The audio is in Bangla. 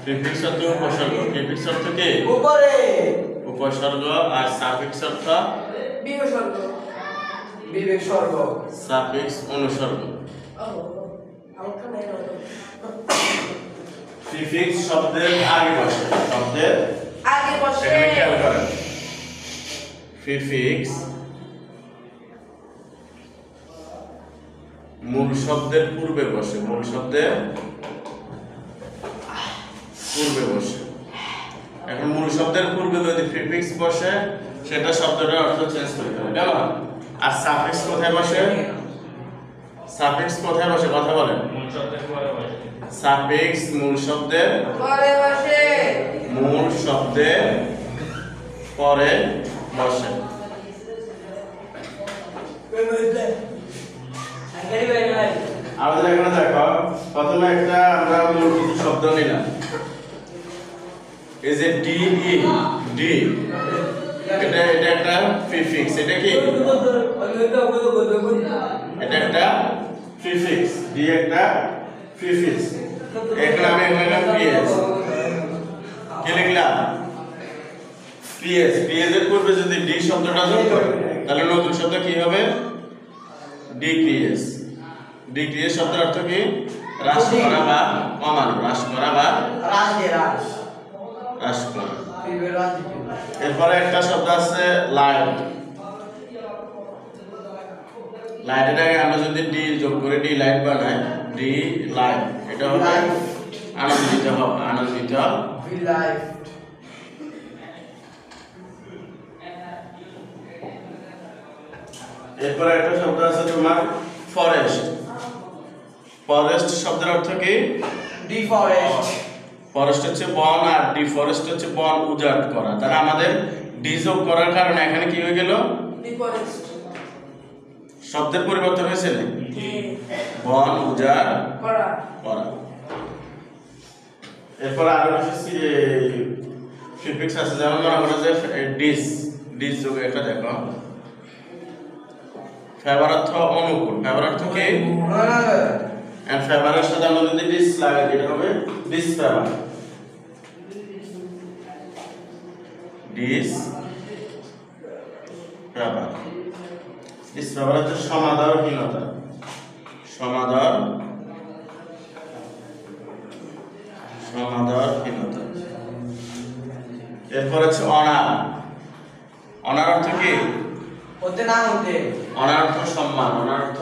প্রিফিক্স অর্থ উপসর্গ। প্রিফিক্স অর্থ কি? উপরে। উপসর্গ। আর সাফিক্স অর্থ বিসর্গ। বিসর্গ। সাফিক্স অনুসর্গ। প্রিফিক্স শব্দের আগে বসে। শব্দের আগে বসে। এখানে খেয়াল করেন। প্রিফিক্স মূল শব্দের পূর্বে বসে। মূল শব্দের পূর্বে বসে। এখন মূল শব্দের পূর্বে যদি প্রিফিক্স বসে সেটা শব্দটার অর্থ চেঞ্জ করে দেবে, কেমন? আর সাফিক্স কোথায় বসে? সাফিক্স কোথায় বসে কথা বলেন? মূল শব্দের পরে বসে। সাফিক্স মূল শব্দের পরে বসে। মূল শব্দের পরে বসে। আমাদের এখানে দেখো, প্রথমে একটা আমরা মূল কিছু শব্দ নিলাম। এই যে ডি ই ডি, এটা একটা প্রিফিক্স। এটা কি? এটা একটা প্রিফিক্স। ডি একটা প্রিফিক্স। এখানে আমি লিখলাম পিএস। কি লিখলাম? পিএস। পিএস এর পূর্বে যদি ডি শব্দটা যোগ করে তাহলে নতুন শব্দ কি হবে? ডিক্রিয়েস। ডিক্রিয়েস শব্দের অর্থ কি? হ্রাস করা বা কমানো। হ্রাস করা বা হ্রাস করা। এরপরে একটা শব্দ আছে লাইট। লাইটের আমরা যদি ডি যোগ করে ডি লাইট বানাই, ডি লাইট, এটা হবে আনন্দিত হবে। আনন্দিত। এরপরে একটা শব্দ আছে তোমার ফরেস্ট। ফরেস্ট শব্দের অর্থ কি? ডিফরেস্ট। ফরেস্ট হচ্ছে বন আর ডিফরেস্ট হচ্ছে বন উজাড় করা। তাহলে আমাদের ডি যোগ করার কারণে এখানে কি হয়ে গেল? ডিফরেস্ট। শব্দের পরিবর্তন হয়েছে না? বন উজাড় করা। করা। এরপর আরো কিছু প্রিফিক্স আছে, যেমন মনে করো যে ডিস। ডিস যোগ একটা দেখো, ফেভার অর্থ অনুকূল। ফেভার অর্থ কি? এন্ড ফেভারের সাথে আমরা যদি ডিস লাগাই এটা হবে ডিসফেভার। Dish favour. ডিসফেভার হচ্ছে সমাদরহীনতা। সমাদরহীনতা। এরপর হচ্ছে অনার। অনার অর্থ কি? হতে না হতে। অনার অর্থ সম্মান। অনার অর্থ